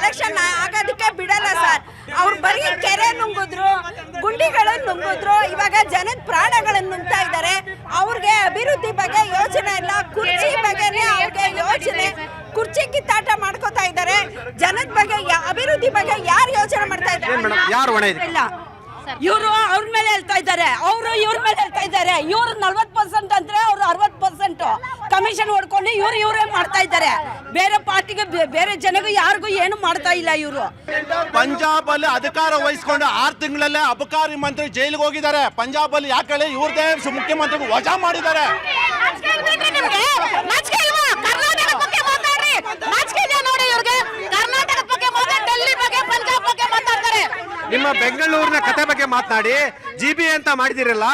Election ಆಗೋದಕ್ಕೆ ಬಿಡಲ್ಲ sir. ಅವ್ರು ಬರೀ ಕೆರೆ ನುಂಗಿದ್ರು, ಗುಂಡಿಗಳನ್ನು ನುಂಗಿದ್ರು, ಇವಾಗ ಜನದ ಪ್ರಾಣಗಳನ್ನು ನುಂಗ್ತಾ ಇದ್ದಾರೆ. ಅವ್ರಿಗೆ ಅಭಿವೃದ್ಧಿ ಬಗ್ಗೆ ಯೋಚನೆ ಇಲ್ಲ, ಕುರ್ಚಿ ಬಗ್ಗೆನೇ ಅವ್ರಿಗೆ ಯೋಚನೆ. ಕುರ್ಚಿ ಕಿತ್ತಾಟ ಮಾಡ್ಕೋತಾ ಇದ್ದಾರೆ. ಜನದ ಬಗ್ಗೆ ಅಭಿವೃದ್ಧಿ ಬಗ್ಗೆ ಯಾರು ಯೋಚನೆ ಮಾಡ್ತಾ ಇದ್ದಾರೆ? ಇವರು ಅವ್ರ ಮೇಲೆ ಹೇಳ್ತಾ ಇದ್ದಾರೆ, ಅವರು ಇವ್ರ ಮೇಲೆ ಹೇಳ್ತಾ ಇದ್ದಾರೆ. ಇವ್ರು 40% ಅಂದ್ರೆ ಅವ್ರು 60% ಕಮಿಷನ್ ಹೊಡ್ಕೊಂಡು ಇವರೇ ಮಾಡ್ತಾ ಇದ್ದಾರೆ. ಬೇರೆ ಪಾರ್ಟಿಗೆ ಬೇರೆ ಜನಗೂ ಯಾರಿಗೂ ಏನು ಮಾಡ್ತಾ ಇಲ್ಲ. ಇವರು ಪಂಜಾಬ್ ಅಲ್ಲಿ ಅಧಿಕಾರ ವಹಿಸ್ಕೊಂಡು 6 ತಿಂಗಳಲ್ಲೇ ಅಬಕಾರಿ ಮಂತ್ರಿ ಜೈಲಿಗೆ ಹೋಗಿದ್ದಾರೆ. ಪಂಜಾಬ್ ಅಲ್ಲಿ ಯಾಕೆ ಹೇಳಿ ಇವ್ರದೇ ಮುಖ್ಯಮಂತ್ರಿ ವಜಾ ಮಾಡಿದ್ದಾರೆ. ನಿಮ್ಮ ಬೆಂಗಳೂರಿನ ಕತೆ ಬಗ್ಗೆ ಮಾತನಾಡಿ. GB ಅಂತ ಮಾಡಿದಿರಲ್ಲ,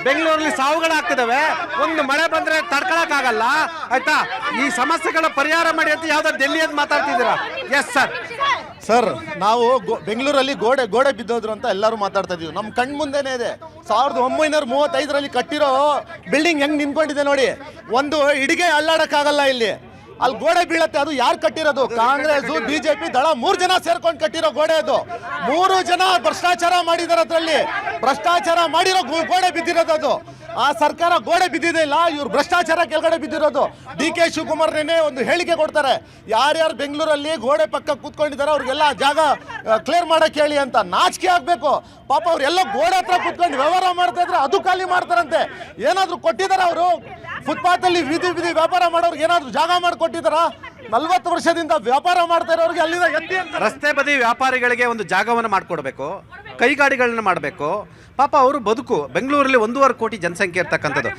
ಬೆಂಗಳೂರಲ್ಲಿ ಸಾವುಗಳಾಗ್ತಿದಾವೆ. ಒಂದು ಮಳೆ ಬಂದ್ರೆ ತಡ್ಕೊಳಕ್ ಆಗಲ್ಲ ಆಯ್ತಾ. ಈ ಸಮಸ್ಯೆಗಳ ಪರಿಹಾರ ಮಾಡಿ ಅಂತ ಯಾವ್ದಾದ್ರು ಡೆಲ್ಲಿಯಲ್ಲಿ ಮಾತಾಡ್ತಿದ್ದೀರಾ? Yes sir. ಸರ್, ನಾವು ಬೆಂಗಳೂರಲ್ಲಿ ಗೋಡೆ ಬಿದ್ದೋದ್ರು ಅಂತ ಎಲ್ಲರೂ ಮಾತಾಡ್ತಾ ಇದೀವಿ. ನಮ್ಮ ಕಣ್ ಮುಂದೆನೇ ಇದೆ. 1935ರಲ್ಲಿ ಕಟ್ಟಿರೋ ಬಿಲ್ಡಿಂಗ್ ಹೆಂಗ್ ನಿಂತ್ಕೊಂಡಿದೆ ನೋಡಿ. ಒಂದು ಇಡಿಗೆ ಅಲ್ಲಾಡಕ್ಕಾಗಲ್ಲ ಇಲ್ಲಿ. ಅಲ್ಲಿ ಗೋಡೆ ಬೀಳತ್ತೆ. ಅದು ಯಾರು ಕಟ್ಟಿರೋದು? ಕಾಂಗ್ರೆಸ್, BJP ದಳ 3 ಜನ ಸೇರ್ಕೊಂಡು ಕಟ್ಟಿರೋ ಗೋಡೆ ಅದು. 3 ಜನ ಭ್ರಷ್ಟಾಚಾರ ಮಾಡಿದಾರೆ. ಅದರಲ್ಲಿ ಭ್ರಷ್ಟಾಚಾರ ಮಾಡಿರೋ ಗೋಡೆ ಬಿದ್ದಿರೋದು ಅದು. ಆ ಸರ್ಕಾರ ಗೋಡೆ ಬಿದ್ದಿದೆ ಇಲ್ಲ, ಇವ್ರು ಭ್ರಷ್ಟಾಚಾರ ಕೆಳಗಡೆ ಬಿದ್ದಿರೋದು. DK ಶಿವಕುಮಾರ್ ಒಂದು ಹೇಳಿಕೆ ಕೊಡ್ತಾರೆ, ಯಾರ್ಯಾರು ಬೆಂಗಳೂರಲ್ಲಿ ಗೋಡೆ ಪಕ್ಕ ಕೂತ್ಕೊಂಡಿದ್ದಾರೆ ಅವ್ರಿಗೆಲ್ಲ ಜಾಗ ಕ್ಲಿಯರ್ ಮಾಡಕ್ ಹೇಳಿ ಅಂತ. ನಾಚಿಕೆ ಆಗ್ಬೇಕು ಪಾಪ. ಅವ್ರೆಲ್ಲ ಗೋಡೆ ಹತ್ರ ಕೂತ್ಕೊಂಡು ವ್ಯವಹಾರ ಮಾಡ್ತಾ ಇದ್ರೆ ಅದು ಖಾಲಿ ಮಾಡ್ತಾರಂತೆ. ಏನಾದ್ರು ಕೊಟ್ಟಿದಾರ ಅವರು? ಫುಟ್ಪಾತ್ ಅಲ್ಲಿ ಬೀದಿ ವ್ಯಾಪಾರ ಮಾಡೋರ್ಗೆ ಏನಾದ್ರು ಜಾಗ ಮಾಡಿಕೊಟ್ಟಿದಾರ? 40 ವರ್ಷದಿಂದ ವ್ಯಾಪಾರ ಮಾಡ್ತಾ ಇರೋರಿಗೆ ಅಲ್ಲಿಂದ ಎತ್ತಿ ರಸ್ತೆ ಬದಿ ವ್ಯಾಪಾರಿಗಳಿಗೆ ಒಂದು ಜಾಗವನ್ನು ಮಾಡಿಕೊಡ್ಬೇಕು, ಕೈಗಾಡಿಗಳನ್ನ ಮಾಡಬೇಕು. ಪಾಪ ಅವರು ಬದುಕು ಬೆಂಗಳೂರಲ್ಲಿ 1.5 ಕೋಟಿ ಜನಸಂಖ್ಯೆ ಇರ್ತಕ್ಕಂಥದ್ದು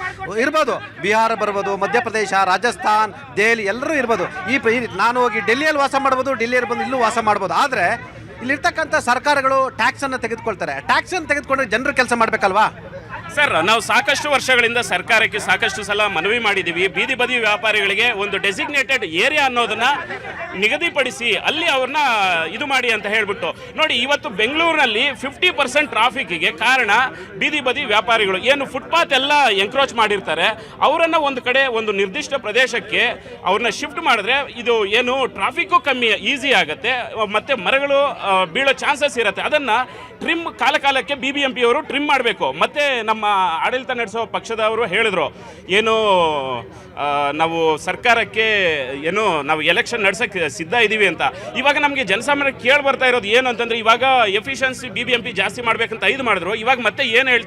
ಇರ್ಬೋದು. ಬಿಹಾರ ಬರ್ಬೋದು, ಮಧ್ಯಪ್ರದೇಶ, ರಾಜಸ್ಥಾನ್, ದೆಹಲಿ ಎಲ್ಲರೂ ಇರ್ಬೋದು. ನಾನು ಹೋಗಿ ಡೆಲ್ಲಿಯಲ್ಲಿ ವಾಸ ಮಾಡ್ಬೋದು, ಡೆಲ್ಲಿಯಲ್ಲಿ ಬಂದು ಇಲ್ಲೂ ವಾಸ ಮಾಡ್ಬೋದು. ಆದರೆ ಇಲ್ಲಿರ್ತಕ್ಕಂಥ ಸರ್ಕಾರಗಳು ಟ್ಯಾಕ್ಸನ್ನು ತೆಗೆದುಕೊಳ್ತಾರೆ. ಟ್ಯಾಕ್ಸನ್ನು ತೆಗೆದುಕೊಂಡ್ರೆ ಜನರು ಕೆಲಸ ಮಾಡಬೇಕಲ್ವಾ ಸರ್? ನಾವು ಸಾಕಷ್ಟು ವರ್ಷಗಳಿಂದ ಸರ್ಕಾರಕ್ಕೆ ಸಾಕಷ್ಟು ಸಲ ಮನವಿ ಮಾಡಿದ್ದೀವಿ. ಬೀದಿ ಬದಿ ವ್ಯಾಪಾರಿಗಳಿಗೆ ಒಂದು ಡೆಸಿಗ್ನೇಟೆಡ್ ಏರಿಯಾ ಅನ್ನೋದನ್ನ ನಿಗದಿಪಡಿಸಿ ಅಲ್ಲಿ ಅವ್ರನ್ನ ಇದು ಮಾಡಿ ಅಂತ ಹೇಳ್ಬಿಟ್ಟು. ನೋಡಿ, ಇವತ್ತು ಬೆಂಗಳೂರಿನಲ್ಲಿ 50% ಟ್ರಾಫಿಕ್ಗೆ ಕಾರಣ ಬೀದಿ ಬದಿ ವ್ಯಾಪಾರಿಗಳು. ಏನು ಫುಟ್ಪಾತ್ ಎಲ್ಲ ಎಂಕ್ರೋಚ್ ಮಾಡಿರ್ತಾರೆ, ಅವರನ್ನು ಒಂದು ಕಡೆ ಒಂದು ನಿರ್ದಿಷ್ಟ ಪ್ರದೇಶಕ್ಕೆ ಅವ್ರನ್ನ ಶಿಫ್ಟ್ ಮಾಡಿದ್ರೆ ಇದು ಏನು ಟ್ರಾಫಿಕ್ಕು ಕಮ್ಮಿ ಈಸಿ ಆಗುತ್ತೆ, ಮತ್ತೆ ಮರಗಳು ಬೀಳೋ ಚಾನ್ಸಸ್ ಇರುತ್ತೆ. ಅದನ್ನು ಟ್ರಿಮ್ ಕಾಲಕ್ಕೆ BBMP ಅವರು ಟ್ರಿಮ್ ಮಾಡಬೇಕು. ಮತ್ತೆ ನಮ್ಮ ಆಡಳಿತ ನಡೆಸೋ ಪಕ್ಷದವರು ಹೇಳಿದ್ರು, ಏನು ನಾವು ಸರ್ಕಾರಕ್ಕೆ ಏನು ನಾವು ಎಲೆಕ್ಷನ್ ನಡೆಸೋಕ್ಕೆ ಸಿದ್ಧ ಇದ್ದೀವಿ ಅಂತ. ಇವಾಗ ನಮಗೆ ಜನಸಾಮಾನ್ಯರು ಕೇಳಿ ಬರ್ತಾ ಇರೋದು ಏನು ಅಂತಂದರೆ, ಇವಾಗ ಎಫಿಷಿಯನ್ಸಿ BBMP ಜಾಸ್ತಿ ಮಾಡಬೇಕಂತ 5 ಮಾಡಿದ್ರು. ಇವಾಗ ಮತ್ತೆ ಏನು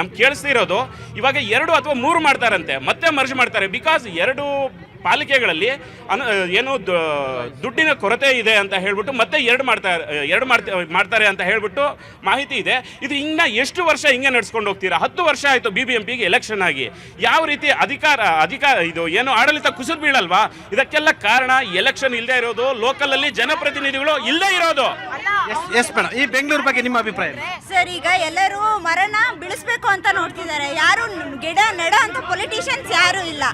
ನಮ್ಗೆ ಕೇಳಿಸ್ತಿರೋದು, ಇವಾಗ 2 ಅಥವಾ 3 ಮಾಡ್ತಾರಂತೆ, ಮತ್ತೆ ಮರ್ಜ್ ಮಾಡ್ತಾರೆ. ಬಿಕಾಸ್ 2 ಪಾಲಿಕೆಗಳಲ್ಲಿ ಏನು ದುಡ್ಡಿನ ಕೊರತೆ ಇದೆ ಅಂತ ಹೇಳ್ಬಿಟ್ಟು ಮತ್ತೆ 2 ಮಾಡ್ತಾರೆ ಅಂತ ಹೇಳ್ಬಿಟ್ಟು ಮಾಹಿತಿ ಇದೆ. ಇದು ಇನ್ನ ಎಷ್ಟು ವರ್ಷ ಹಿಂಗೆ ನಡ್ಸ್ಕೊಂಡು ಹೋಗ್ತೀರಾ? 10 ವರ್ಷ ಆಯಿತು BBMPಗೆ ಎಲೆಕ್ಷನ್ ಆಗಿ. ಯಾವ ರೀತಿ ಅಧಿಕಾರ ಇದು ಏನು ಆಡಳಿತ ಕುಸಿದು ಬೀಳಲ್ವಾ? ಇದಕ್ಕೆಲ್ಲ ಕಾರಣ ಎಲೆಕ್ಷನ್ ಇಲ್ಲದೆ ಇರೋದು, ಲೋಕಲಲ್ಲಿ ಜನಪ್ರತಿನಿಧಿಗಳು ಇಲ್ಲದೆ ಇರೋದು. ಎಸ್ ಮೇಡಮ್, ಈ ಬೆಂಗಳೂರು ಬಗ್ಗೆ ನಿಮ್ಮ ಅಭಿಪ್ರಾಯ? ಸರ್, ಈಗ ಎಲ್ಲರೂ ಮರನ ಬೆಳೆಸಬೇಕು ಅಂತ ನೋಡ್ತಿದ್ದಾರೆ. ಯಾರು ಗಿಡ ನೆಡ ಅಂತ ಪೊಲಿಟಿಷಿಯನ್ಸ್ ಯಾರು ಇಲ್ಲ.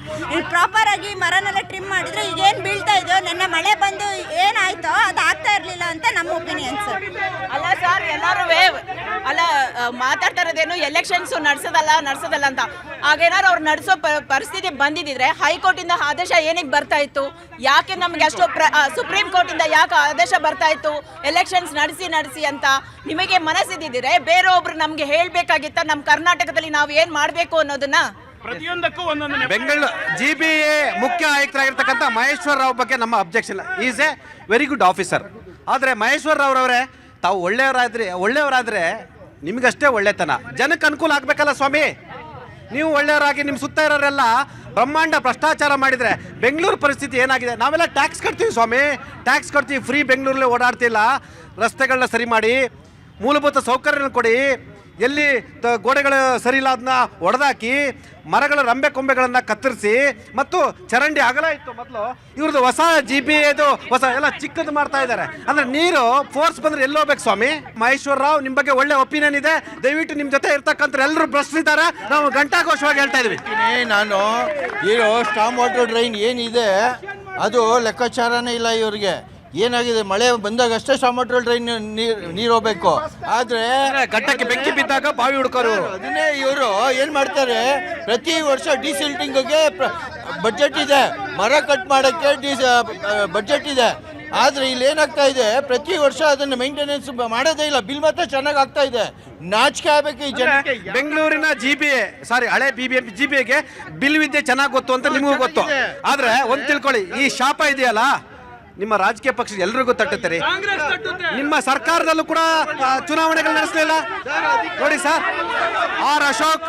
ಪ್ರಾಪರ್ ಆಗಿ ಮರನೆಲ್ಲ ಟ್ರಿಮ್ ಮಾಡಿದ್ರೆ ಈಗ ಏನು ಬೀಳ್ತಾ ಇದೆಯೋ, ನೆನ್ನೆ ಮಳೆ ಬಂದು ಏನಾಯ್ತೋ ಅದು ಆಗ್ತಾ ಇರಲಿಲ್ಲ ಅಂತ ನಮ್ಮ ಒಪಿನಿಯನ್ ಸರ್. ಅಲ್ಲ ಸರ್, ಎಲ್ಲರೂ ಅಲ್ಲ ಮಾತಾಡ್ತಾ ಇರೋದೇನು ಎಲೆಕ್ಷನ್ಸ್ ನಡ್ಸೋದಲ್ಲ ಅಂತ. ಆಗೇನಾದ್ರು ಅವ್ರು ನಡೆಸೋ ಪರಿಸ್ಥಿತಿ ಬಂದಿದ್ರೆ ಹೈಕೋರ್ಟಿಂದ ಆದೇಶ ಏನಕ್ಕೆ ಬರ್ತಾ ಇತ್ತು? ಯಾಕೆ ನಮ್ಗೆ ಅಷ್ಟು ಸುಪ್ರೀಂ ಕೋರ್ಟಿಂದ ಯಾಕೆ ಆದೇಶ ಬರ್ತಾ ಇತ್ತು ಎಲೆಕ್ಷನ್ಸ್ ನಡೆಸಿ ಅಂತ? ನಿಮಗೆ ಮನಸ್ಸಿದ್ದಿದ್ರೆ ಬೇರೆಯೊಬ್ರು ನಮ್ಗೆ ಹೇಳ್ಬೇಕಾಗಿತ್ತ ನಮ್ಮ ಕರ್ನಾಟಕದಲ್ಲಿ ನಾವು ಏನ್ ಮಾಡ್ಬೇಕು ಅನ್ನೋದನ್ನ? ಪ್ರತಿಯೊಂದಕ್ಕೂ ಒಂದೊಂದು ಬೆಂಗಳೂರು GBA ಮುಖ್ಯ ಆಯುಕ್ತರಾಗಿರ್ತಕ್ಕಂಥ ಮಹೇಶ್ವರ್ ರಾವ್ ಬಗ್ಗೆ ನಮ್ಮ objection. Is A very good officer. ಆದರೆ ಮಹೇಶ್ವರ್ ರಾವ್ ಅವರೇ, ತಾವು ಒಳ್ಳೆಯವರಾದರೆ ನಿಮಗಷ್ಟೇ ಒಳ್ಳೆತನ, ಜನಕ್ಕೆ ಅನುಕೂಲ ಆಗಬೇಕಲ್ಲ ಸ್ವಾಮಿ. ನೀವು ಒಳ್ಳೆಯವರಾಗಿ ನಿಮ್ಮ ಸುತ್ತ ಇರೋರೆಲ್ಲ ಬ್ರಹ್ಮಾಂಡ ಭ್ರಷ್ಟಾಚಾರ ಮಾಡಿದರೆ ಬೆಂಗಳೂರು ಪರಿಸ್ಥಿತಿ ಏನಾಗಿದೆ? ನಾವೆಲ್ಲ ಟ್ಯಾಕ್ಸ್ ಕಟ್ತೀವಿ ಸ್ವಾಮಿ, ಟ್ಯಾಕ್ಸ್ ಕಟ್ತೀವಿ. ಫ್ರೀ ಬೆಂಗಳೂರಲ್ಲಿ ಓಡಾಡ್ತಿಲ್ಲ. ರಸ್ತೆಗಳನ್ನ ಸರಿ ಮಾಡಿ, ಮೂಲಭೂತ ಸೌಕರ್ಯಗಳನ್ನ ಕೊಡಿ. ಎಲ್ಲಿ ಗೋಡೆಗಳು ಸರಿ ಇಲ್ಲ ಅದನ್ನ ಒಡೆದಾಕಿ, ಮರಗಳ ರಂಬೆ ಕೊಂಬೆಗಳನ್ನು ಕತ್ತರಿಸಿ, ಮತ್ತು ಚರಂಡಿ ಅಗಲ ಇತ್ತು ಮೊದಲು, ಇವ್ರದ್ದು ಹೊಸ GBAದು ಹೊಸ ಎಲ್ಲ ಚಿಕ್ಕದು ಮಾಡ್ತಾ ಇದ್ದಾರೆ. ಅಂದರೆ ನೀರು ಫೋರ್ಸ್ ಬಂದರೆ ಎಲ್ಲೋಗ್ಬೇಕು ಸ್ವಾಮಿ? ಮಹೇಶ್ವರ್ ರಾವ್, ನಿಮ್ಮ ಬಗ್ಗೆ ಒಳ್ಳೆ ಒಪಿನಿಯನ್ ಇದೆ. ದಯವಿಟ್ಟು ನಿಮ್ಮ ಜೊತೆ ಇರ್ತಕ್ಕಂಥ ಎಲ್ಲರೂ ಭ್ರಷ್ಟಿದ್ದಾರೆ. ನಾವು ಘಂಟಾಘೋಷವಾಗಿ ಹೇಳ್ತಾ ಇದ್ವಿ. ನಾನು ಇರೋ ಸ್ಟಾಮ್ ವಾಟರ್ ಡ್ರೈನ್ ಏನಿದೆ ಅದು ಲೆಕ್ಕಾಚಾರನೇ ಇಲ್ಲ ಇವರಿಗೆ. ಏನಾಗಿದೆ, ಮಳೆ ಬಂದಾಗ ಅಷ್ಟೇ ಸಾಮಟ್ರಲ್ ಡ್ರೈನ್ ನೀರು ಹೋಗ್ಬೇಕು. ಆದ್ರೆ ಘಟ್ಟಕ್ಕೆ ಬೆಂಕಿ ಬಿದ್ದಾಗ ಬಾವಿ ಹುಡುಕೋರು. ಅದನ್ನೇ ಇವರು ಏನ್ ಮಾಡ್ತಾರೆ, ಪ್ರತಿ ವರ್ಷ ಡಿಸಿಲ್ಟಿಂಗ್ಗೆ ಬಜೆಟ್ ಇದೆ, ಮರ ಕಟ್ ಮಾಡಕ್ಕೆ ಬಜೆಟ್ ಇದೆ. ಆದರೆ ಇಲ್ಲಿ ಏನಾಗ್ತಾ ಇದೆ, ಪ್ರತಿ ವರ್ಷ ಅದನ್ನು ಮೇಂಟೆನೆನ್ಸ್ ಮಾಡೋದೇ ಇಲ್ಲ, ಬಿಲ್ ಮಾತ್ರ ಚೆನ್ನಾಗಿ ಆಗ್ತಾ ಇದೆ. ನಾಚಿಕೆ ಆಗಬೇಕು ಈ ಜನಕ್ಕೆ. ಬೆಂಗಳೂರಿನ GBA ಸಾರಿ ಹಳೆ BBMP GBAಗೆ ಬಿಲ್ ವಿದ್ಯೆ ಚೆನ್ನಾಗಿ ಗೊತ್ತು ಅಂತ ನಿಮಗೂ ಗೊತ್ತು. ಆದ್ರೆ ಒಂದ್ ತಿಳ್ಕೊಳ್ಳಿ, ಈ ಶಾಪ ಇದೆಯಲ್ಲ ನಿಮ್ಮ ರಾಜಕೀಯ ಪಕ್ಷ ಎಲ್ರಿಗೂ ತಟ್ಟುತ್ತೆ ರೀ. ನಿಮ್ಮ ಸರ್ಕಾರದಲ್ಲೂ ಕೂಡ ಚುನಾವಣೆಗಳು ನಡೆಸಲಿಲ್ಲ ನೋಡಿ ಸರ್. ಅಶೋಕ್,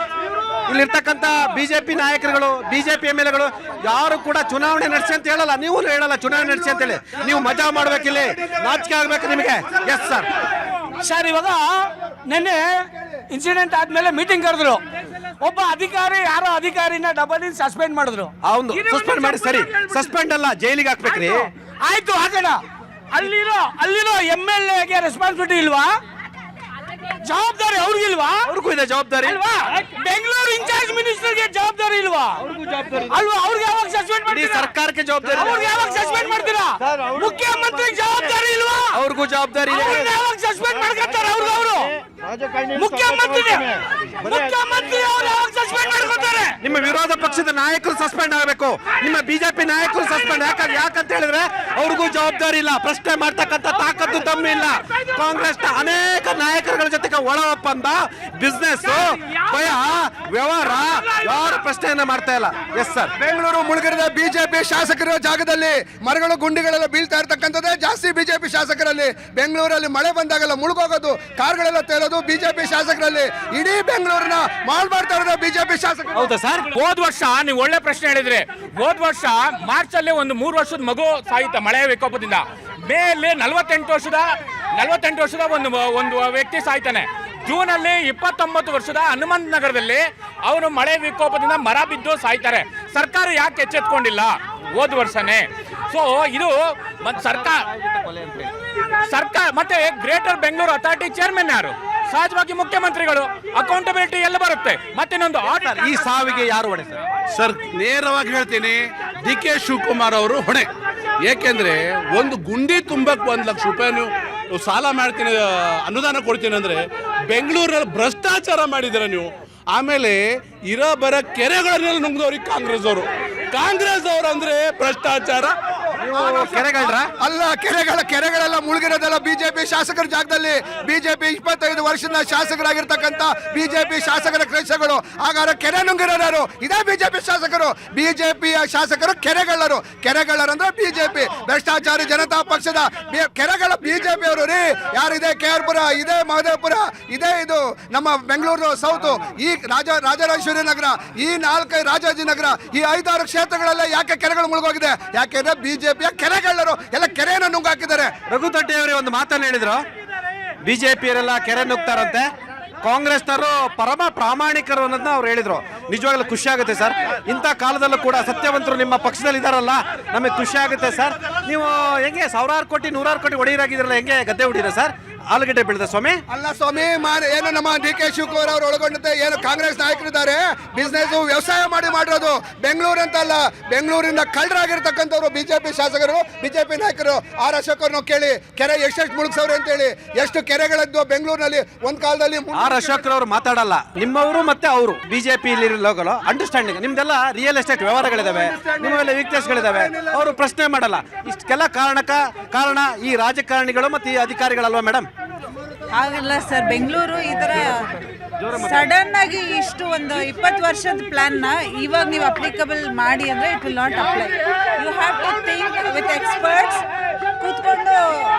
ಇಲ್ಲಿರ್ತಕ್ಕಂಥ BJP ನಾಯಕರುಗಳು, BJP MLAಗಳು ಯಾರು ಕೂಡ ಚುನಾವಣೆ ನಡೆಸಿ ಅಂತ ಹೇಳಲ್ಲ. ನೀವು ಹೇಳಲ್ಲ ಚುನಾವಣೆ ನಡೆಸಿ ಅಂತ ಹೇಳಿ. ನೀವು ಮಜಾ ಮಾಡ್ಬೇಕಿಲ್ಲಿ, ನಾಚಿಕೆ ಆಗ್ಬೇಕು ನಿಮಗೆ. S sir. ಸರ್, ಇವಾಗ ನಿನ್ನೆ ಇನ್ಸಿಡೆಂಟ್ ಆದ್ಮೇಲೆ ಮೀಟಿಂಗ್ ಕರೆದ್ರು. ಒಬ್ಬ ಅಧಿಕಾರಿ ಯಾರೋ ಅಧಿಕಾರಿನ ಡಬಲ್ ಸಸ್ಪೆಂಡ್ ಮಾಡಿದ್ರು. ಅವನು ಸಸ್ಪೆಂಡ್ ಮಾಡಿ ಸರಿ, ಸಸ್ಪೆಂಡ್ ಅಲ್ಲ ಜೈಲಿಗೆ ಹಾಕ್ಬೇಕ್ರಿ. ಆಯ್ತು ಹಾಕೋಣ. ಅಲ್ಲಿರೋ MLAಗೆ ರೆಸ್ಪಾನ್ಸಿಬಿಲಿಟಿ ಇಲ್ವಾ? ಜವಾಬ್ದಾರಿ ಅವ್ರಿಗಿಲ್ವಾ? ಅವ್ರಿಗೂ ಇದೆ ಜವಾಬ್ದಾರಿ ಅಲ್ವಾ? ಬೆಂಗಳೂರು ಇನ್ಚಾರ್ಜ್ ಮಿನಿಸ್ಟರ್ಗೆ ಜವಾಬ್ದಾರಿ ಇಲ್ವಾ? ಅಲ್ವಾ? ಅವ್ರಿಗೆ ಯಾವಾಗ ಸಸ್ಪೆಂಡ್ ಇಡೀ ಮಾಡ್ತೀರಾ? ಸರ್ಕಾರಕ್ಕೆ ಜವಾಬ್ದಾರಿ ಅವ್ರಿಗೆ ಯಾವಾಗ ಸಸ್ಪೆಂಡ್ ಮಾಡ್ತೀರಾ? ಮುಖ್ಯಮಂತ್ರಿಗೆ ಜವಾಬ್ದಾರಿ ಇಲ್ವಾ? ಅವ್ರಿಗೂ ಜವಾಬ್ದಾರಿ ಇದೆ. ಅವ್ರನ್ನ ಯಾವಾಗ ಸಸ್ಪೆಂಡ್ ಮಾಡ್ಕೊತಾರೆ? ಅವರು ಮುಖ್ಯಮಂತ್ರಿ ಅವ್ರು ಯಾವಾಗ ಸಸ್ಪೆಂಡ್ ಮಾಡ್ಕೊತಾರೆ? ನಿಮ್ಮ ವಿರೋಧ ಪಕ್ಷದ ನಾಯಕರು ಸಸ್ಪೆಂಡ್ ಆಗಬೇಕು. ನಿಮ್ಮ BJP ನಾಯಕರು ಸಸ್ಪೆಂಡ್ ಯಾಕಂತ ಹೇಳಿದ್ರೆ ಅವ್ರಿಗೂ ಜವಾಬ್ದಾರಿ ಇಲ್ಲ, ಪ್ರಶ್ನೆ ಮಾಡ್ತಕ್ಕಂಥ ತಾಕತ್ತು ತಮ್ಮ ಇಲ್ಲ. ಕಾಂಗ್ರೆಸ್ನ ಅನೇಕ ನಾಯಕರುಗಳ ಜೊತೆಗೆ ಒಳ ಒಪ್ಪಂದ, ಬಿಸ್ನೆಸ್, ಭಯ, ವ್ಯವಹಾರ, ಯಾರು ಪ್ರಶ್ನೆಯನ್ನ ಮಾಡ್ತಾ ಇಲ್ಲ. Yes sir. ಬೆಂಗಳೂರು ಮುಳುಗಿರದ ಬಿಜೆಪಿ ಶಾಸಕರ ಜಾಗದಲ್ಲಿ ಮರಗಳು ಗುಂಡಿಗಳೆಲ್ಲ ಬೀಳ್ತಾ ಇರ್ತಕ್ಕಂಥದ್ದೇ ಜಾಸ್ತಿ ಬಿಜೆಪಿ ಶಾಸಕರಲ್ಲಿ. ಬೆಂಗಳೂರಲ್ಲಿ ಮಳೆ ಬಂದಾಗೆಲ್ಲ ಮುಳುಗೋಗೋದು, ಕಾರ್ಗಳೆಲ್ಲ ತೇಲೋದು ಬಿಜೆಪಿ ಶಾಸಕರಲ್ಲಿ. ಇಡೀ ಬೆಂಗಳೂರನ್ನ ಮಾಡ್ತಾ ಇರೋದು ಬಿಜೆಪಿ ಶಾಸಕರು. ಹೌದಾ ಸರ್? ಹೋದ್ ವರ್ಷ ನೀವು ಒಳ್ಳೆ ಪ್ರಶ್ನೆ ಹೇಳಿದ್ರಿ. ಹೋದ್ ವರ್ಷ ಮಾರ್ಚ್ ಅಲ್ಲಿ ಒಂದು 3 ವರ್ಷದ ಮಗು ಸಾಯಿತ ಮಳೆ ವಿಕೋಪದಿಂದ. ಮೇ ಅಲ್ಲಿ 48 ವರ್ಷದ ಒಂದು ವ್ಯಕ್ತಿ ಸಾಯ್ತಾನೆ. ಜೂನ್ ಅಲ್ಲಿ 29 ವರ್ಷದ ಹನುಮಂತ ನಗರದಲ್ಲಿ ಅವರು ಮಳೆ ವಿಕೋಪದಿಂದ ಮರ ಬಿದ್ದು ಸಾಯ್ತಾರೆ. ಸರ್ಕಾರ ಯಾಕೆ ಎಚ್ಚೆತ್ಕೊಂಡಿಲ್ಲ? ಹೋದ ವರ್ಷನೇ. ಸೊ ಇದು ಸರ್ಕಾರ ಮತ್ತೆ ಗ್ರೇಟರ್ ಬೆಂಗಳೂರು ಅಥಾರಿಟಿ ಚೇರ್ಮನ್ ಯಾರು? ಸಹಜವಾಗಿ ಮುಖ್ಯಮಂತ್ರಿಗಳು. ಅಕೌಂಟಬಿಲಿಟಿ ಎಲ್ಲ ಬರುತ್ತೆ. ಮತ್ತಿನ್ನೊಂದು ಈ ಸಾವಿಗೆ ಯಾರು ಹೊಣೆ ಸರ್? ಸರ್, ನೇರವಾಗಿ ಹೇಳ್ತೀನಿ, DK ಶಿವಕುಮಾರ್ ಅವರು ಹೊಣೆ. ಏಕೆಂದ್ರೆ ಒಂದು ಗುಂಡಿ ತುಂಬಕ್ಕೆ 1 ಲಕ್ಷ ರೂಪಾಯಿ ನೀವು ಸಾಲ ಮಾಡ್ತೀನಿ, ಅನುದಾನ ಕೊಡ್ತೀನಿ ಅಂದ್ರೆ ಬೆಂಗಳೂರಲ್ಲಿ ಭ್ರಷ್ಟಾಚಾರ ಮಾಡಿದ್ದೀರ ನೀವು. ಆಮೇಲೆ ಬರ ಕೆರೆಗಳನ್ನೆಲ್ಲ ನುಂಗ್ದವ್ರಿಗೆ ಕಾಂಗ್ರೆಸ್ ಅವರು ಅಂದ್ರೆ ಭ್ರಷ್ಟಾಚಾರ. ಕೆರೆಗಳ್ರ ಅಲ್ಲ, ಕೆರೆಗಳೆಲ್ಲ ಮುಳುಗಿರೋದೆಲ್ಲ ಬಿಜೆಪಿ ಶಾಸಕರ ಜಾಗದಲ್ಲಿ. ಬಿಜೆಪಿ 25 ವರ್ಷದ ಶಾಸಕರಾಗಿರ್ತಕ್ಕಂಥ ಬಿಜೆಪಿ ಶಾಸಕರ ಕೆಲಸಗಳು. ಹಾಗಾದ್ರೆ ಕೆರೆ ನುಂಗಿರೋರು ಇದೇ ಬಿಜೆಪಿ ಶಾಸಕರು. ಬಿಜೆಪಿಯ ಶಾಸಕರು ಕೆರೆಗಳ್ಳರಂದ್ರೆ ಬಿಜೆಪಿ ಭ್ರಷ್ಟಾಚಾರಿ ಜನತಾ ಪಕ್ಷದ ಕೆರೆಗಳ ಬಿಜೆಪಿ ಅವರು ರೀ. ಯಾರಿದೆ KR-ಪುರ, ಇದೇ ಮಹದೇವಪುರ, ಇದೇ ಇದು ನಮ್ಮ ಬೆಂಗಳೂರು ಸೌತ್, ಈ ರಾಜರಾಜೇಶ್ವರಿ ನಗರ, ಈ 4 ರಾಜಾಜಿನಗರ, ಈ 5-6 ಕ್ಷೇತ್ರಗಳೆಲ್ಲ ಯಾಕೆ ಕೆರೆಗಳು ಮುಳುಗೋಗಿದೆ? ಯಾಕೆಂದ್ರೆ ಬಿಜೆಪಿಯ ಕೆರೆಗಳ್ಳರು ಎಲ್ಲ ಕೆರೆಯನ್ನು ನುಂಗಾಕಿದ್ದಾರೆ. ರಘುತಡ್ಡಿ ಅವರೇ ಒಂದು ಮಾತನ್ನು ಹೇಳಿದ್ರು, BJP-ಯರೆಲ್ಲ ಕೆರೆ ನುಗ್ತಾರಂತೆ, ಕಾಂಗ್ರೆಸ್ನವರು ಪರಮ ಪ್ರಾಮಾಣಿಕರು ಅನ್ನೋದನ್ನ ಅವ್ರು ಹೇಳಿದ್ರು. ನಿಜವಾಗ್ಲೂ ಖುಷಿ ಆಗುತ್ತೆ ಸರ್. ಇಂಥ ಕಾಲದಲ್ಲೂ ಕೂಡ ಸತ್ಯವಂತರು ನಿಮ್ಮ ಪಕ್ಷದಲ್ಲಿ ಇದಾರಲ್ಲ, ನಮಗೆ ಖುಷಿ ಆಗುತ್ತೆ ಸರ್. ನೀವು ಹೆಂಗೆ 1000 ಕೋಟಿ 100 ಕೋಟಿ ಒಡೆಯರಾಗಿದ್ರಲ್ಲ, ಹೆಂಗೆ ಗದ್ದೆ ಹೊಡೀರ ಸರ್? ಆಲೂಗಡ್ಡೆ ಬೆಳೆದ ಸ್ವಾಮಿ? ಅಲ್ಲ ಸ್ವಾಮಿ, ಏನು ನಮ್ಮ DK ಶಿವಕುಮಾರ್ ಅವರು ಒಳಗೊಂಡಂತೆ ಏನು ಕಾಂಗ್ರೆಸ್ ನಾಯಕರಿದ್ದಾರೆ, ಬಿಸ್ನೆಸ್ ವ್ಯವಸಾಯ ಮಾಡಿರೋದು. ಬೆಂಗಳೂರು ಅಂತಲ್ಲ, ಬೆಂಗಳೂರಿನ ಕಳ್ಳರಾಗಿರ್ತಕ್ಕಂಥವ್ರು ಬಿಜೆಪಿ ಶಾಸಕರು, ಬಿಜೆಪಿ ನಾಯಕರು. ಅಶೋಕ್ ಅವ್ರನ್ನ ಕೇಳಿ, ಕೆರೆ ಎಷ್ಟೆಷ್ಟು ಮುಳುಗ್ಸವ್ರೆ ಅಂತ ಹೇಳಿ. ಎಷ್ಟು ಕೆರೆಗಳಿದ್ವು ಬೆಂಗಳೂರಿನಲ್ಲಿ ಒಂದ್ ಕಾಲದಲ್ಲಿ. ಅಶೋಕ್ ಅವರು ಮಾತಾಡಲ್ಲ, ನಿಮ್ಮವರು ಮತ್ತೆ ಅವರು BJP ಲೋಕಲ್ ಅಂಡರ್ಸ್ಟ್ಯಾಂಡಿಂಗ್. ನಿಮ್ದೆಲ್ಲ ರಿಯಲ್ ಎಸ್ಟೇಟ್ ವ್ಯವಹಾರಗಳಿದಾವೆ, ನಿಮ್ಮೆಲ್ಲ ವೀಕ್ನೆಸ್ಗಳಿದಾವೆ. ಅವರು ಪ್ರಶ್ನೆ ಮಾಡಲ್ಲ. ಇಷ್ಟಕ್ಕೆಲ್ಲ ಕಾರಣ ಈ ರಾಜಕಾರಣಿಗಳು ಮತ್ತೆ ಈ ಅಧಿಕಾರಿಗಳಲ್ವಾ ಮೇಡಮ್? ಆಗಲ್ಲ ಸರ್. ಬೆಂಗಳೂರು ಈ ಥರ ಸಡನ್ ಆಗಿ ಇಷ್ಟು ಒಂದು 20 ವರ್ಷದ ಪ್ಲಾನ್ನ ಇವಾಗ ನೀವು ಅಪ್ಲಿಕಬಲ್ ಮಾಡಿ ಅಂದರೆ it will not apply. You have to think with experts. ಕೂತ್ಕೊಂಡು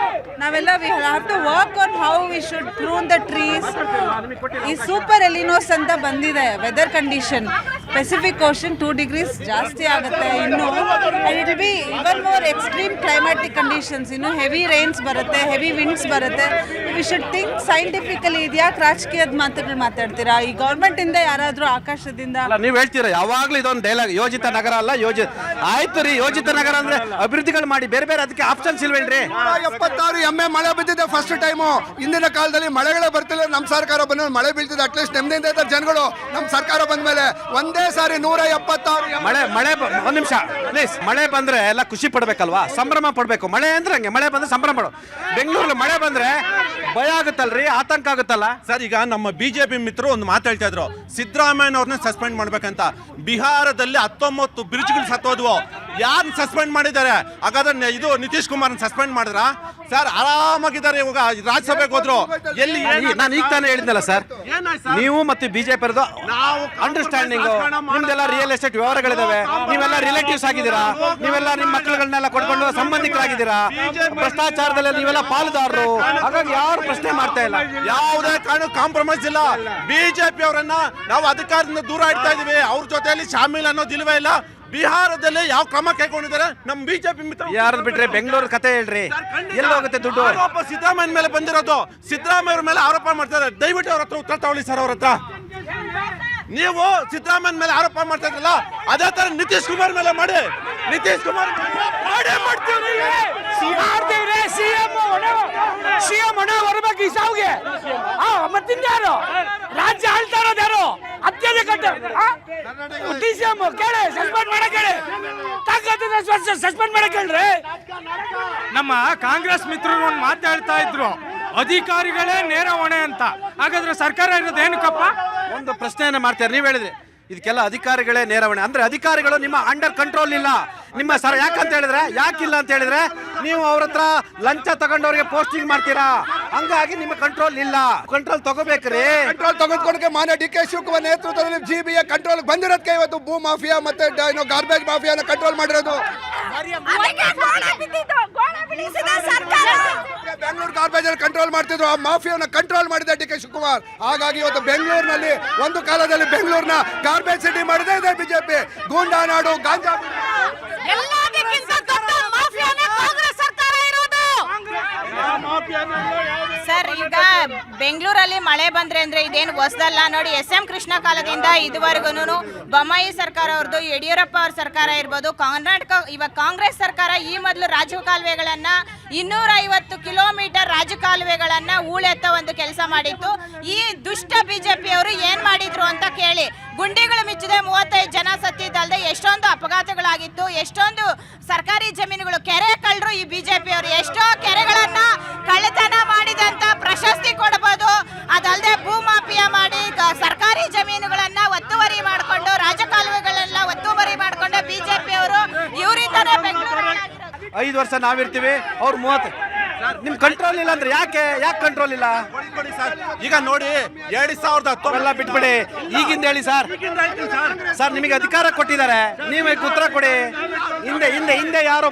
ನಾವೆಲ್ಲ we have to work on how we should prune the trees. ಈ ಸೂಪರ್ ಎಲಿನೋಸ್ ಅಂತ ಬಂದಿದೆ weather condition. Pacific Ocean 2 degrees ಜಾಸ್ತಿ ಆಗುತ್ತೆ ಇನ್ನು. And it will be even more extreme climatic conditions. ಇನ್ನು heavy rains ಬರುತ್ತೆ, ಹೆವಿ ವಿಂಡ್ಸ್ ಬರುತ್ತೆ. We should think scientifically. ಇದ್ಯಾಕೆ ರಾಜಕೀಯದ ಮಾತುಗಳು ಮಾತಾಡ್ತೀರಾ? ಈ ಗೌರ್ಮೆಂಟ್ ಇಂದ ಯಾರಾದರೂ ಆಕಾಶದಿಂದ ನೀವು ಹೇಳ್ತೀರಾ ಯಾವಾಗ್ಲೂ ಇದೊಂದು ಡೈಲಾಗ್, ಯೋಜಿತ ನಗರ ಅಲ್ಲ ಆಯ್ತು ರೀ, ಯೋಜಿತ ನಗರ ಅಂದ್ರೆ ಅಭಿವೃದ್ಧಿಗಳು ಮಾಡಿ, ಬೇರೆ ಅದಕ್ಕೆ ಆಪ್ಷನ್ಸ್ ಇಲ್ವೇನ್ರಿ? 76 MA ಮಳೆ ಬಿದ್ದಿದೆ ಫಸ್ಟ್ ಟೈಮು. ಹಿಂದಿನ ಕಾಲದಲ್ಲಿ ಮಳೆಗಳೇ ಬರ್ತಿಲ್ಲ. ನಮ್ಮ ಸರ್ಕಾರ ಬಂದ ಮಳೆ ಬೀಳ್ತಿದೆ, ಅಟ್ಲೀಸ್ಟ್ ನೆಮ್ಮದಿಯಿಂದ ಇದ್ದಾರೆ ಜನಗಳು. ನಮ್ಮ ಸರ್ಕಾರ ಬಂದ ಮೇಲೆ ಒಂದೇ ಸಾರಿ 176 ಮಳೆ ಒಂದ್ ನಿಮಿಷ ಪ್ಲೀಸ್. ಮಳೆ ಬಂದ್ರೆ ಎಲ್ಲ ಖುಷಿ ಪಡ್ಬೇಕಲ್ವಾ, ಸಂಭ್ರಮ ಪಡ್ಬೇಕು. ಮಳೆ ಅಂದ್ರೆ ಹಂಗೆ, ಮಳೆ ಬಂದ್ರೆ ಸಂಭ್ರಮ ಪಡು. ಬೆಂಗಳೂರಲ್ಲಿ ಮಳೆ ಬಂದ್ರೆ ಭಯ ಆಗುತ್ತಲ್ರಿ, ಆತಂಕ ಆಗುತ್ತಲ್ಲ ಸರ್. ಈಗ ನಮ್ಮ ಬಿಜೆಪಿ ಮಿತ್ರರು ಒಂದು ಮಾತು ಹೇಳ್ತಾ ಇದ್ರು, ಸಿದ್ದರಾಮಯ್ಯನವ್ರನ್ನ ಸಸ್ಪೆಂಡ್ ಮಾಡ್ಬೇಕಂತ. ಬಿಹಾರದಲ್ಲಿ 19 ಬ್ರಿಡ್ಜ್ಗಳು ಸತ್ತೋದ್ವು, ಯಾರನ್ನ ಸಸ್ಪೆಂಡ್ ಮಾಡಿದ್ದಾರೆ? ಹಾಗಾದ್ರೆ ಇದು ನಿತೀಶ್ ಕುಮಾರ್ನ ಸಸ್ಪೆಂಡ್ ಮಾಡಿದ್ರ ಸರ್? ಆರಾಮಾಗಿದ್ದಾರೆ ಇವಾಗ, ರಾಜ್ಯಸಭೆಗೆ ಹೋದ್ರು. ಎಲ್ಲಿ ನಾನು ಈಗ ತಾನೇ ಹೇಳಿದ್ನಲ್ಲ ಸರ್, ನೀವು ಮತ್ತೆ ಬಿಜೆಪಿ ಅಂಡರ್ಸ್ಟ್ಯಾಂಡಿಂಗ್, ನಿಮ್ದೆಲ್ಲ ರಿಯಲ್ ಎಸ್ಟೇಟ್ ವ್ಯವಹಾರಗಳಿದಾವೆ, ನೀವೆಲ್ಲ ರಿಲೇಟಿವ್ಸ್ ಆಗಿದ್ದೀರಾ, ನೀವೆಲ್ಲ ನಿಮ್ಮ ಮಕ್ಕಳುಗಳನ್ನೆಲ್ಲ ಕೊಡ್ಕೊಂಡು ಸಂಬಂಧಿಕರಾಗಿದ್ದೀರಾ, ಭ್ರಷ್ಟಾಚಾರದಲ್ಲಿ ನೀವೆಲ್ಲ ಪಾಲುದಾರರು. ಹಾಗಾಗಿ ಯಾರು ಪ್ರಶ್ನೆ ಮಾಡ್ತಾ ಇಲ್ಲ, ಯಾವುದೇ ಕಾರಣ ಕಾಂಪ್ರಮೈಸ್ ಇಲ್ಲ. ಬಿಜೆಪಿ ಅವರನ್ನ ನಾವು ಅಧಿಕಾರದಿಂದ ದೂರ ಇಡ್ತಾ ಇದೀವಿ, ಅವ್ರ ಜೊತೆಯಲ್ಲಿ ಶಾಮೀಲ್ ಅನ್ನೋದಿಲ್ವೇ ಇಲ್ಲ. ಬಿಹಾರದಲ್ಲಿ ಯಾವ ಕ್ರಮ ಕೈಗೊಂಡಿದ್ದಾರೆ ನಮ್ಮ ಬಿಜೆಪಿ ಮಿತ್ರ? ಯಾರು ಬಿಟ್ರೆ ಬೆಂಗಳೂರು ಕತೆ ಹೇಳ್ರಿ, ಎಲ್ಲಿ ಹೋಗುತ್ತೆ ದುಡ್ಡು? ಆರೋಪ ಸಿದ್ದರಾಮಯ್ಯ ಮೇಲೆ ಬಂದಿರೋದು, ಸಿದ್ದರಾಮಯ್ಯ ಅವ್ರ ಮೇಲೆ ಆರೋಪ ಮಾಡ್ತಾರೆ. ದಯವಿಟ್ಟು ಅವ್ರ ಹತ್ರ ಉತ್ತರ ತಗೊಳ್ಳಿ ಸರ್. ಅವ್ರ ಹತ್ರ ನೀವು ಸಿದ್ದರಾಮಯ್ಯ ಮೇಲೆ ಆರೋಪ ಮಾಡ್ತಾ ಇದ್ರಲ್ಲ, ಅದೇ ತರ ನಿತೀಶ್ ಕುಮಾರ್ ಮೇಲೆ ಮಾಡಿ. ನಿತೀಶ್ ಕುಮಾರ್ ಮಾಡ್ತೀವಿ. ಸಿಎಂ ಹಣ ಹೊರಬೇಕು ಈ ಸಾವುಗೆ. ಮತ್ತಿನ್ಯಾರು ರಾಜ್ಯ ಆಳ್ತಾ ಇರೋದು? ಯಾರು ಅತ್ಯಧಿಕ ಡಿಸಿಎಂ ಕೇಳಿ ಸಸ್ಪೆಂಡ್ ಮಾಡಕ್ ಹೇಳಿ, ಸಸ್ಪೆಂಡ್ ಮಾಡಕ್ ಹೇಳ್ರಿ. ನಮ್ಮ ಕಾಂಗ್ರೆಸ್ ಮಿತ್ರರು ಒಂದು ಮಾತಾಡ್ತಾ ಇದ್ರು, ಅಧಿಕಾರಿಗಳೇ ನೇರ ಹೊಣೆ ಅಂತ. ಹಾಗಾದ್ರೆ ಸರ್ಕಾರ ಇರೋದು ಏನಕ್ಕಪ್ಪ? ಒಂದು ಪ್ರಶ್ನೆಯನ್ನ ಮಾಡ್ತಾರೆ, ನೀವ್ ಹೇಳಿದ್ರಿ ಇದಕ್ಕೆಲ್ಲ ಅಧಿಕಾರಿಗಳೇ ನೇರವಣೆ ಅಂದ್ರೆ, ಅಧಿಕಾರಿಗಳು ನಿಮ್ಮ ಅಂಡರ್ ಕಂಟ್ರೋಲ್ ಇಲ್ಲ ನಿಮ್ಮ ಸರ್. ಯಾಕಂತ ಹೇಳಿದ್ರೆ, ಯಾಕಿಲ್ಲ ಅಂತ ಹೇಳಿದ್ರೆ, ನೀವು ಅವ್ರ ಹತ್ರ ಲಂಚ ತಗೊಂಡವ್ರಿಗೆ ಪೋಸ್ಟಿಂಗ್ ಮಾಡ್ತೀರಾ, ಹಂಗಾಗಿ ನಿಮ್ಮ ಕಂಟ್ರೋಲ್ ಇಲ್ಲ. ಕಂಟ್ರೋಲ್ ತಗೋಬೇಕ್ರಿ. ಕಂಟ್ರೋಲ್ ತೆಗೆದುಕೊಂಡಕ್ಕೆ ಮಾನ್ಯ ಡಿ ಕೆ ಶಿವಕುಮಾರ್ ನೇತೃತ್ವದಲ್ಲಿ ಜಿಬಿಎ ಕಂಟ್ರೋಲ್ ಬಂದಿರೋದಕ್ಕೆ ಇವತ್ತು ಭೂ ಮಾಫಿಯಾ ಮತ್ತೆ ಗಾರ್ಬೇಜ್ ಮಾಫಿಯಾನ ಕಂಟ್ರೋಲ್ ಮಾಡಿರೋದು. ಬೆಂಗಳೂರು ಗಾರ್ಬೇಜ್ ಅಲ್ಲಿ ಕಂಟ್ರೋಲ್ ಮಾಡ್ತಿದ್ರು, ಆ ಮಾಫಿಯಾನ ಕಂಟ್ರೋಲ್ ಮಾಡಿದ ಡಿ ಕೆ ಶಿವಕುಮಾರ್. ಹಾಗಾಗಿ ಇವತ್ತು ಬೆಂಗಳೂರಿನಲ್ಲಿ ಒಂದು ಕಾಲದಲ್ಲಿ ಬೆಂಗಳೂರಿನ ಗಾರ್ಬೇಜ್ ಸಿಟಿ ಮಾಡಿದೆ ಇದೆ ಬಿಜೆಪಿ. ಗೂಂಡಾ ನಾಡು, ಗಾಂಜಾ ಸರ್, ಈಗ ಬೆಂಗಳೂರಲ್ಲಿ ಮಳೆ ಬಂದ್ರೆ ಅಂದ್ರೆ ಇದೇನು ಹೊಸದಲ್ಲ ನೋಡಿ. SM ಕೃಷ್ಣ ಕಾಲದಿಂದ ಇದುವರೆಗೂ ಬೊಮ್ಮಾಯಿ ಸರ್ಕಾರ ಅವ್ರದ್ದು, ಯಡಿಯೂರಪ್ಪ ಅವ್ರ ಸರ್ಕಾರ ಇರ್ಬೋದು, ಕರ್ನಾಟಕ ಇವಾಗ ಕಾಂಗ್ರೆಸ್ ಸರ್ಕಾರ ಈ ಮೊದಲು ರಾಜಕಾಲುವೆಗಳನ್ನ 250 ಕಿಲೋಮೀಟರ್ ರಾಜಕಾಲುವೆಗಳನ್ನ ಹೂಳೆತ್ತೋ ಒಂದು ಕೆಲಸ ಮಾಡಿತ್ತು. ಈ ದುಷ್ಟ ಬಿಜೆಪಿ ಅವರು ಏನ್ ಮಾಡಿದ್ರು ಅಂತ ಕೇಳಿ, ಗುಂಡಿಗಳು ಮಿಚ್ಚಿದೆ 35 ಜನ ಸತ್ತಿದ್ದಲ್ದೆ ಎಷ್ಟೊಂದು ಅಪಘಾತಗಳಾಗಿತ್ತು, ಎಷ್ಟೊಂದು ಸರ್ಕಾರಿ ಜಮೀನುಗಳು ಕೆರೆ ಕಳ್ಳರು ಈ ಬಿಜೆಪಿ ಅವರು. ಎಷ್ಟೋ ಕೆರೆಗಳನ್ನ ಕಳ್ಳತನ ಮಾಡಿದಂತ ಪ್ರಶಸ್ತಿ ಕೊಡಬಹುದು. ಅದಲ್ಲದೆ ಭೂಮಾಫಿಯಾ ಮಾಡಿ ಸರ್ಕಾರಿ ಜಮೀನುಗಳನ್ನ ಒತ್ತುವರಿ ಮಾಡಿಕೊಂಡು, ರಾಜಕಾಲುವೆಗಳೆಲ್ಲ ಒತ್ತುವರಿ ಮಾಡಿಕೊಂಡು ಬಿಜೆಪಿ ಅವರು ಇವರಿಂದನೇ ಬೆಂಗಳೂರು 5 ವರ್ಷ ನಾವಿರ್ತೀವಿ, ಅವ್ರು 30. ನಿಮ್ ಕಂಟ್ರೋಲ್ ಇಲ್ಲ ಅಂದ್ರೆ ಯಾಕೆ ಕಂಟ್ರೋಲ್ ಇಲ್ಲ? ಈಗ ನೋಡಿ 2010 ಎಲ್ಲ ಬಿಟ್ಬಿಡಿ, ಈಗಿಂದ ಹೇಳಿ ಸರ್. ಸರ್ ನಿಮಗೆ ಅಧಿಕಾರ ಕೊಟ್ಟಿದ್ದಾರೆ, ನೀವೇ ಉತ್ತರ ಕೊಡಿ. ಹಿಂದೆ ಯಾರೋ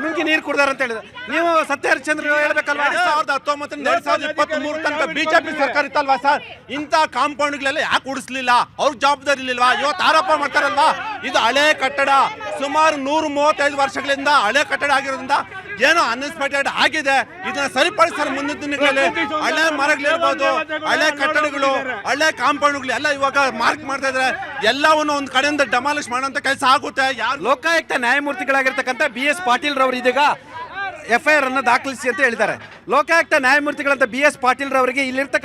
ನುಂಗಿ ನೀರು ಕುಡ್ದಾರ ಅಂತ ಹೇಳಿದ್ರು, ನೀವು ಸತ್ಯ ಹರಿಶ್ಚಂದ್ರ ಹೇಳ್ಬೇಕಲ್ವಾ? 2019 2023 ತನಕ ಬಿಜೆಪಿ ಸರ್ಕಾರ ಇತ್ತಲ್ವಾ ಸರ್? ಇಂಥ ಕಾಂಪೌಂಡ್ಗಳೆಲ್ಲ ಯಾಕೆ ಉಡಿಸ್ಲಿಲ್ಲ? ಅವ್ರ ಜವಾಬ್ದಾರಿ ಇರ್ಲಿಲ್ವಾ? ಇವತ್ತು ಆರೋಪ ಮಾಡ್ತಾರಲ್ವಾ? ಇದು ಹಳೆ ಕಟ್ಟಡ, ಸುಮಾರು 135 ವರ್ಷಗಳಿಂದ ಹಳೆ ಕಟ್ಟಡ ಆಗಿರೋದ್ರಿಂದ ಏನೋ ಅನ್ಎಕ್ಸ್ಪೆಕ್ಟೆಡ್ ಆಗಿದೆ. ಇದನ್ನ ಸರಿಪಡಿಸ್ತಾರೆ ಮುಂದಿನ ದಿನಗಳಲ್ಲಿ. ಹಳೆ ಮರಗಳಿರ್ಬೋದು, ಹಳೆ ಕಟ್ಟಡಗಳು, ಹಳೆ ಕಾಂಪೌಂಡ್ಗಳು ಎಲ್ಲ ಇವಾಗ ಮಾರ್ಕ್ ಮಾಡ್ತಾ ಇದ್ದಾರೆ. ಎಲ್ಲವನ್ನು ಒಂದು ಕಡೆಯಿಂದ ಡೆಮಾಲಿಷ್ ಮಾಡೋಂಥ ಕೆಲಸ ಆಗುತ್ತೆ. ಯಾರು ಲೋಕಾಯುಕ್ತ ನ್ಯಾಯಮೂರ್ತಿಗಳಾಗಿರ್ತಕ್ಕಂಥ BS ಪಾಟೀಲ್ ರವರು ಇದೀಗ FIR ಅನ್ನು ದಾಖಲಿಸಿ ಅಂತ ಹೇಳಿದ್ದಾರೆ. ಲೋಕಾಯುಕ್ತ ನ್ಯಾಯಮೂರ್ತಿಗಳಂತ BS ಪಾಟೀಲ್ ರವರಿಗೆ ಇಲ್ಲಿರ್ತಕ್ಕ